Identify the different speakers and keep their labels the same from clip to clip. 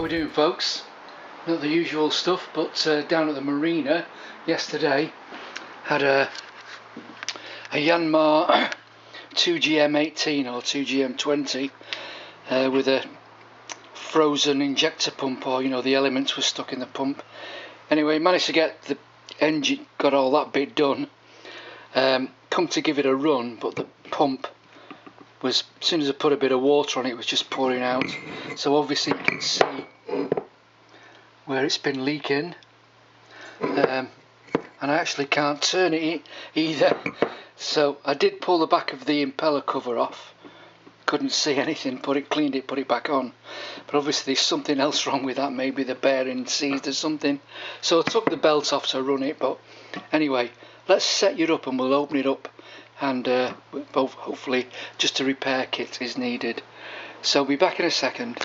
Speaker 1: How we doing, folks? Not the usual stuff, but down at the marina yesterday had a Yanmar 2GM18 or 2GM20 with a frozen injector pump, or the elements were stuck in the pump. Anyway, managed to get the engine, got all that bit done. Come to give it a run, but the pump was, as soon as I put a bit of water on it, was just pouring out. So obviously you can see where it's been leaking, and I actually can't turn it either. So I did pull the back of the impeller cover off, couldn't see anything, cleaned it, put it back on, but obviously there's something else wrong with that. Maybe the bearing seized or something, so I took the belt off to run it. But anyway, let's set you up and we'll open it up, and both hopefully just a repair kit is needed. So I'll be back in a second.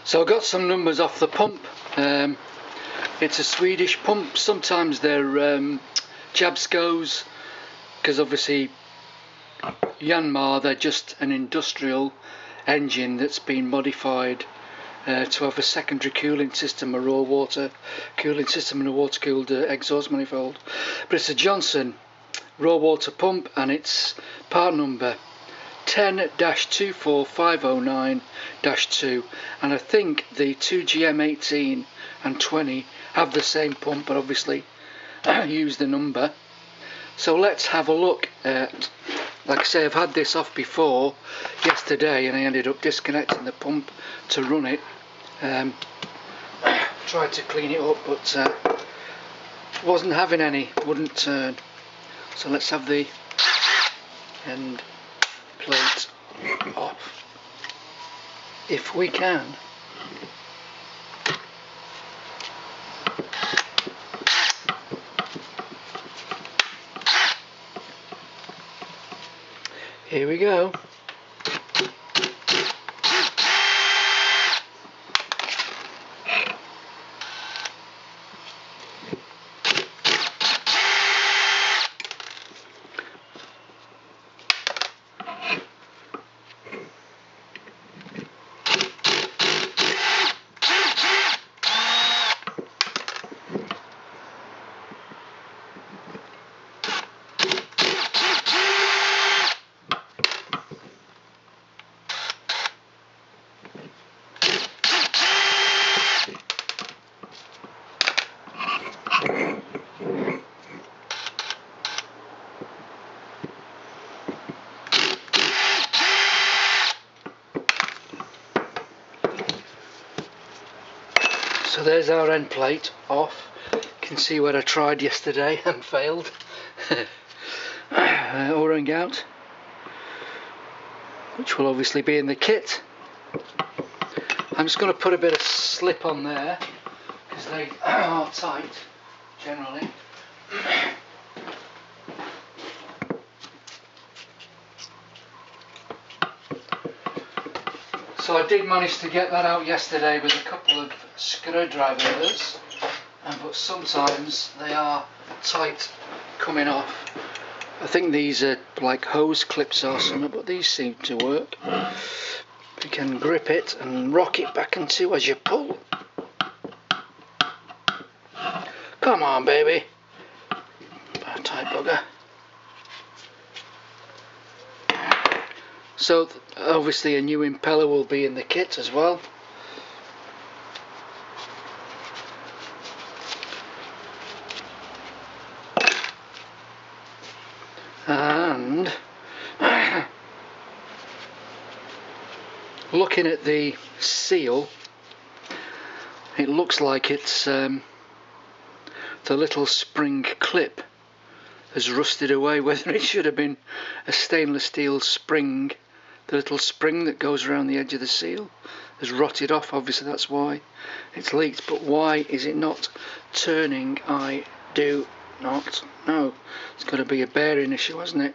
Speaker 1: So I got some numbers off the pump. It's a Swedish pump. Sometimes they're Jabskos, because obviously Yanmar, they're just an industrial engine that's been modified to have a secondary cooling system, a raw water cooling system and a water cooled exhaust manifold. But it's a Johnson raw water pump, and it's part number 10-24509-2, and I think the 2GM18 and 20 have the same pump, but obviously use the number. So let's have a look at, like I say, I've had this off before yesterday and I ended up disconnecting the pump to run it. Tried to clean it up, but wasn't having any, wouldn't turn. So let's have the end plate off if we can. Here we go. So there's our end plate off. You can see where I tried yesterday and failed. O-ring out, which will obviously be in the kit. I'm just going to put a bit of slip on there because they are tight generally. So I did manage to get that out yesterday with a couple of screwdrivers, but sometimes they are tight coming off. I think these are like hose clips or something, but these seem to work. You can grip it and rock it back and two as you pull. Come on, baby. Tight bugger. So obviously a new impeller will be in the kit as well. And looking at the seal, it looks like it's the little spring clip has rusted away, whether it should have been a stainless steel spring. The little spring that goes around the edge of the seal has rotted off. Obviously that's why it's leaked, but why is it not turning? I do not know. It's got to be a bearing issue, hasn't it?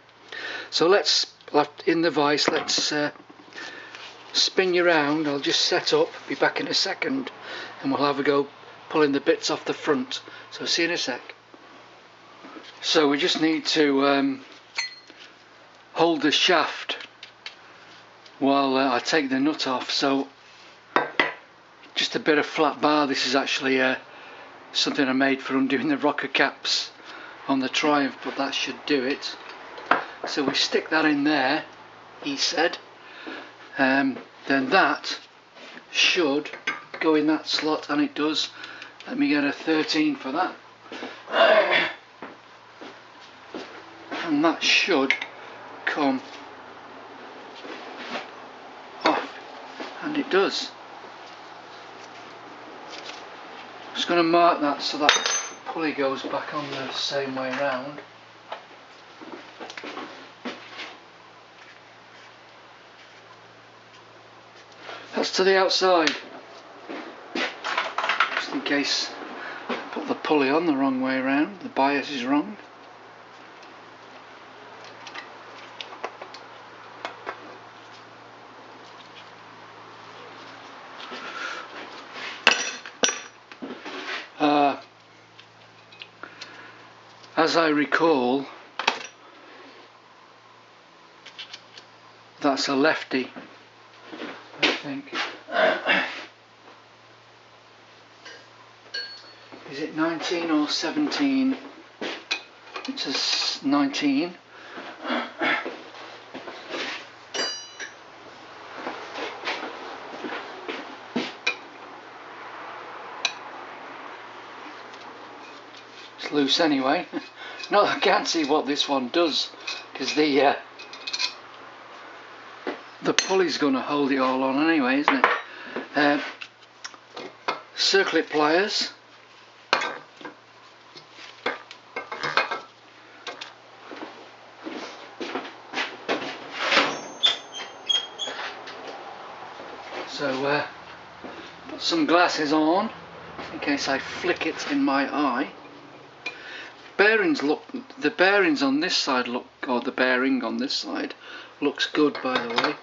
Speaker 1: So let's, in the vise, let's spin you round. I'll just set up, be back in a second, and we'll have a go pulling the bits off the front. So see you in a sec. So we just need to hold the shaft while I take the nut off. So just a bit of flat bar. This is actually something I made for undoing the rocker caps on the Triumph, but that should do it. So we stick that in there, he said, then that should go in that slot, and it does. Let me get a 13 for that, and that should come off, and it does. Just going to mark that so that pulley goes back on the same way round. That's to the outside, just in case I put the pulley on the wrong way round, the bias is wrong. As I recall, that's a lefty, I think. Is it 19 or 17? It's a 19. It's loose anyway. No, I can't see what this one does, because the pulley's going to hold it all on anyway, isn't it? Circlip pliers. So put some glasses on in case I flick it in my eye. The bearings on this side look, or the bearing on this side looks good, by the way,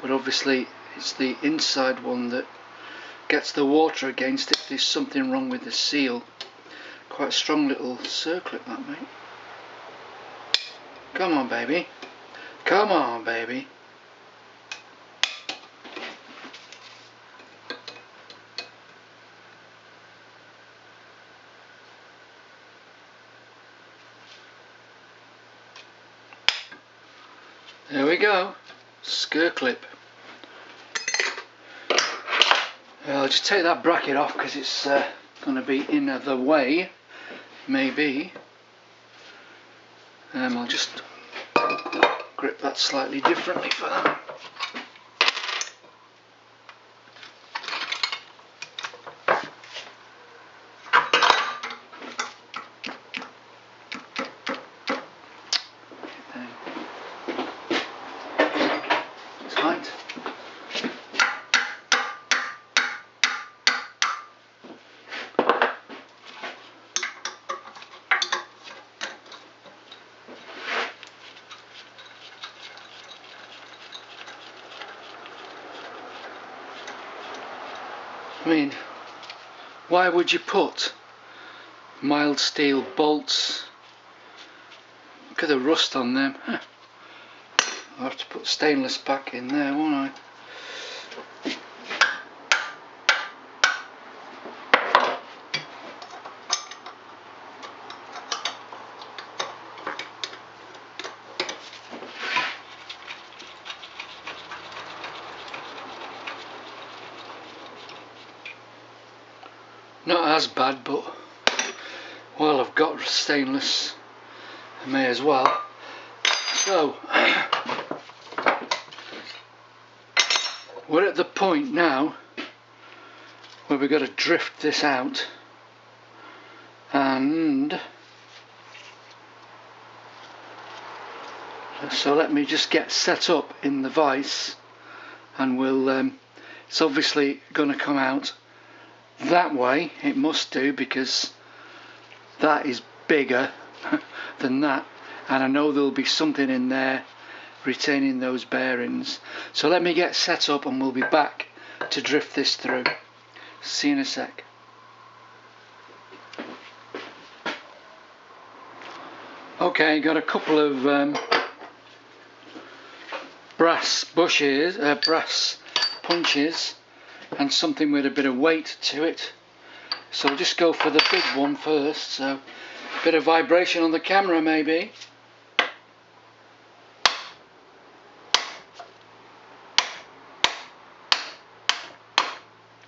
Speaker 1: but obviously it's the inside one that gets the water against it if there's something wrong with the seal. Quite a strong little circlip that, mate. Come on, baby. Come on, baby. There we go, skirt clip. I'll just take that bracket off because it's going to be in the way, maybe. I'll just grip that slightly differently for that. I mean, why would you put mild steel bolts? Look at the rust on them. I'll have to put stainless back in there, won't I? Not as bad, but while I've got stainless, I may as well. So we're at the point now where we've got to drift this out, and so let me just get set up in the vise, and we'll it's obviously going to come out that way. It must do, because that is bigger than that, and I know there'll be something in there retaining those bearings. So let me get set up and we'll be back to drift this through. See you in a sec. Okay, got a couple of brass bushes, brass punches and something with a bit of weight to it. So I'll just go for the big one first, so a bit of vibration on the camera maybe.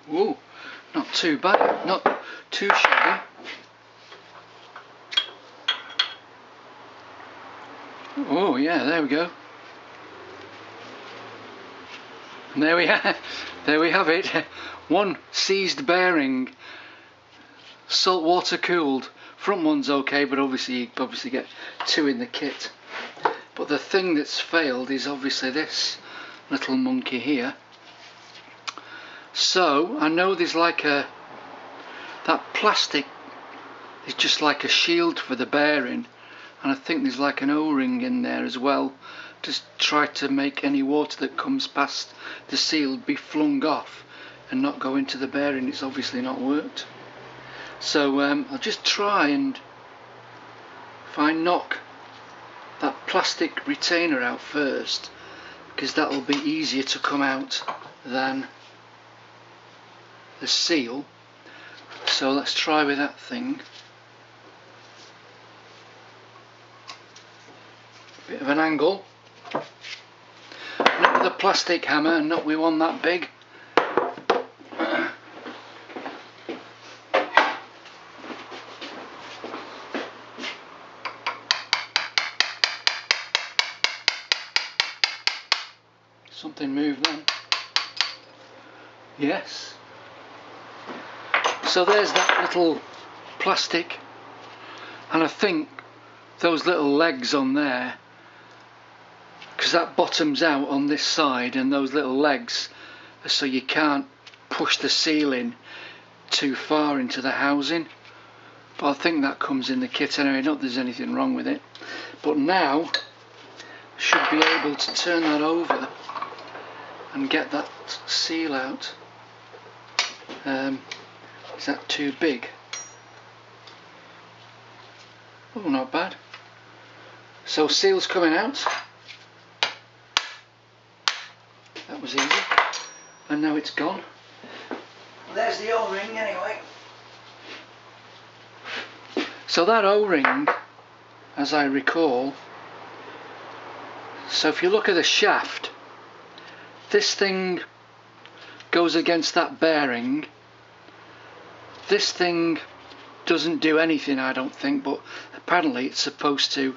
Speaker 1: Ooh, not too bad, not too shabby. Oh yeah, there we go. And there we have it. One seized bearing, saltwater cooled. Front one's okay, but obviously you get two in the kit. But the thing that's failed is obviously this little monkey here. So I know there's like that plastic is just like a shield for the bearing, and I think there's like an O-ring in there as well, to try to make any water that comes past the seal be flung off and not go into the bearing. It's obviously not worked. So I'll just try, and if I knock that plastic retainer out first, because that'll be easier to come out than the seal. So let's try with that thing. Bit of an angle. Not with a plastic hammer, and not with one that big. Something moved then. Yes. So there's that little plastic, and I think those little legs on there, because that bottoms out on this side, and those little legs are so you can't push the seal in too far into the housing. But I think that comes in the kit anyway, not that there's anything wrong with it. But now I should be able to turn that over and get that seal out. Is that too big? Oh, not bad. So seal's coming out. That was easy. And now it's gone. There's the O-ring anyway. So that O-ring, as I recall, so if you look at the shaft, this thing goes against that bearing. This thing doesn't do anything, I don't think, but apparently it's supposed to.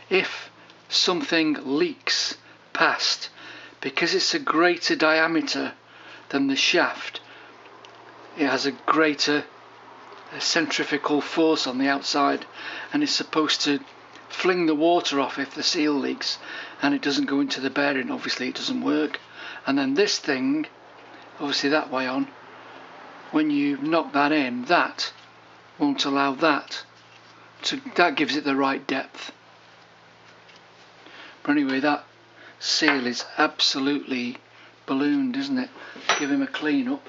Speaker 1: If something leaks past, because it's a greater diameter than the shaft, it has a greater centrifugal force on the outside, and it's supposed to fling the water off if the seal leaks and it doesn't go into the bearing. Obviously it doesn't work. And then this thing, obviously that way on, when you knock that in, that won't allow that to, that gives it the right depth. But anyway, that seal is absolutely ballooned, isn't it? Give him a clean up.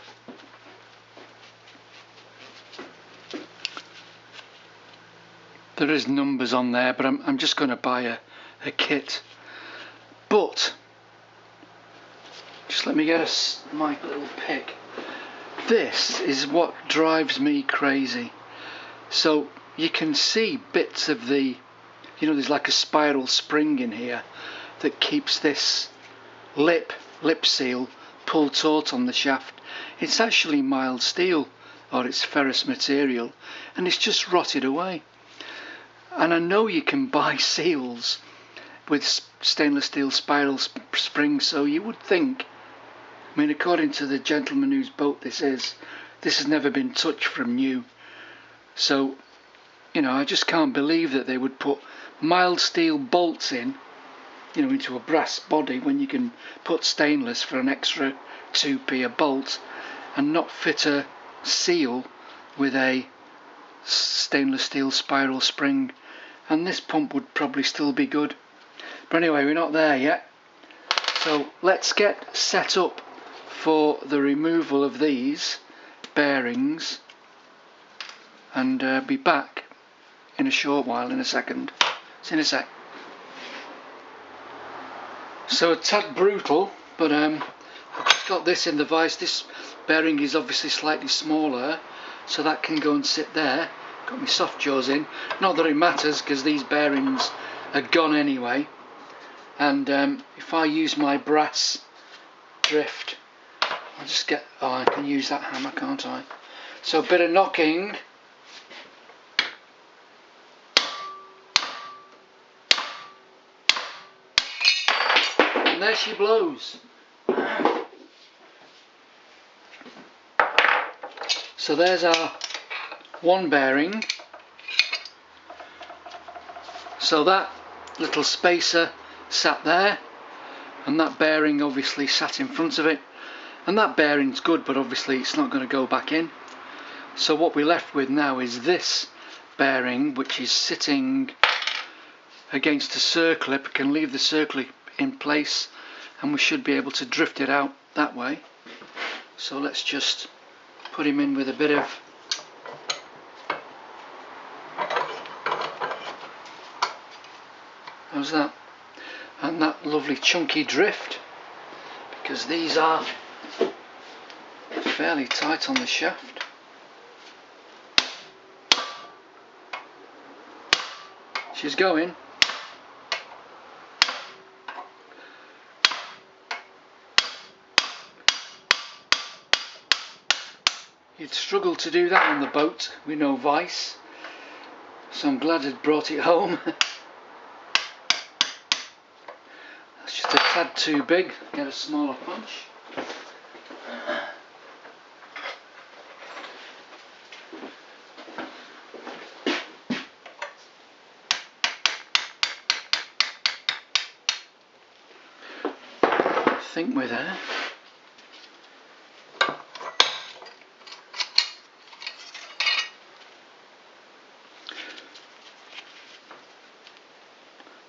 Speaker 1: There is numbers on there, but I'm just going to buy a kit. But just let me get my little pick. This is what drives me crazy. So you can see bits of the, you know, there's like a spiral spring in here that keeps this lip seal pulled taut on the shaft. It's actually mild steel, or it's ferrous material, and it's just rotted away. And I know you can buy seals with stainless steel spiral springs, so you would think, I mean, according to the gentleman whose boat this has never been touched from new. So, you know, I just can't believe that they would put mild steel bolts in, you know, into a brass body when you can put stainless for an extra 2p a bolt, and not fit a seal with a stainless steel spiral spring. And this pump would probably still be good. But anyway, we're not there yet. So let's get set up for the removal of these bearings, and be back in a short while, in a second. See you in a sec. So a tad brutal, but I'll just got this in the vise. This bearing is obviously slightly smaller, so that can go and sit there. Got my soft jaws in. Not that it matters, because these bearings are gone anyway. And if I use my brass drift, I'll just get, oh, I can use that hammer, can't I? So a bit of knocking. And there she blows. So there's our one bearing. So that little spacer sat there, and that bearing obviously sat in front of it, and that bearing's good, but obviously it's not going to go back in. So what we're left with now is this bearing, which is sitting against a circlip. We can leave the circlip in place, and we should be able to drift it out that way. So let's just put him in with a bit of how's that? And that lovely chunky drift, because these are fairly tight on the shaft. She's going. You'd struggle to do that on the boat with no vice, so I'm glad I'd brought it home. That's just a tad too big, get a smaller punch. I think we're there.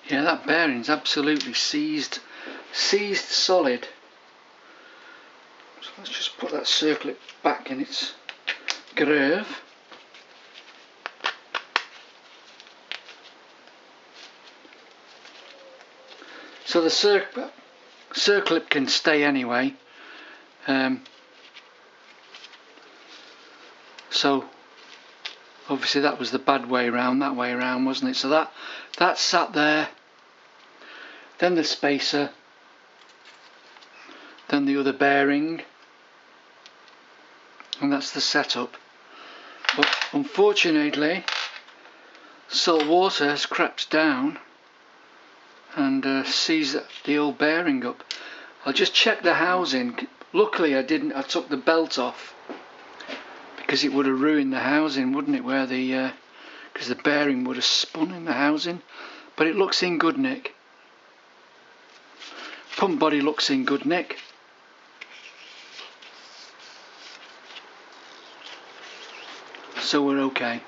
Speaker 1: Yeah, that bearing's absolutely seized solid. So let's just put that circlip back in its groove. So the circlip can stay anyway. So obviously that was the bad way round, that way around, wasn't it? So that sat there. Then the spacer, then the other bearing, and that's the setup. But unfortunately, salt water has crept down and seized the old bearing up. I'll just check the housing. Luckily I didn't. I took the belt off, because it would have ruined the housing, wouldn't it? Where the because the bearing would have spun in the housing. But it looks in good nick. Pump body looks in good nick. So we're okay.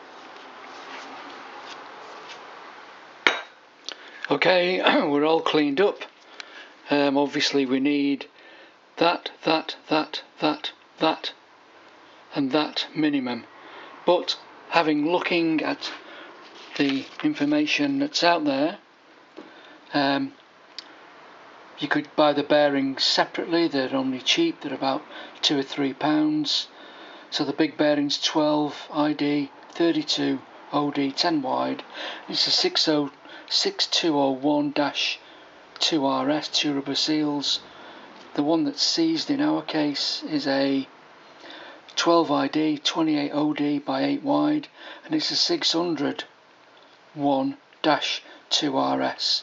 Speaker 1: Okay, we're all cleaned up. Obviously we need that, and that minimum. But looking at the information that's out there, you could buy the bearings separately. They're only cheap. They're about £2 or £3. So the big bearing's 12 ID, 32 OD, 10 wide. It's a 6201-2RS, 2 rubber seals. The one that's seized in our case is a 12 ID, 28 OD by 8 wide, and it's a 601-2RS.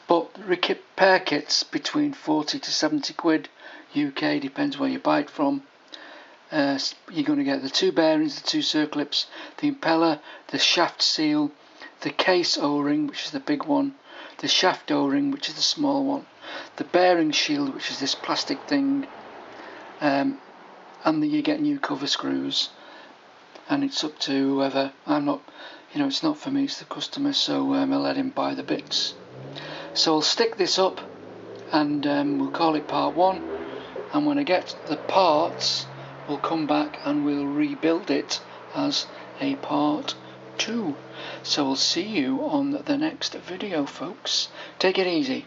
Speaker 1: But repair kits between 40 to 70 quid UK, depends where you buy it from. You're going to get the two bearings, the two circlips, the impeller, the shaft seal, the case O-ring, which is the big one, the shaft O-ring, which is the small one, the bearing shield, which is this plastic thing, and then you get new cover screws. And it's up to whoever. I'm not, it's not for me, it's the customer, so I'll let him buy the bits. So I'll stick this up, and we'll call it part 1, and when I get the parts, we'll come back and we'll rebuild it as a part 2. So I'll see you on the next video, folks. Take it easy.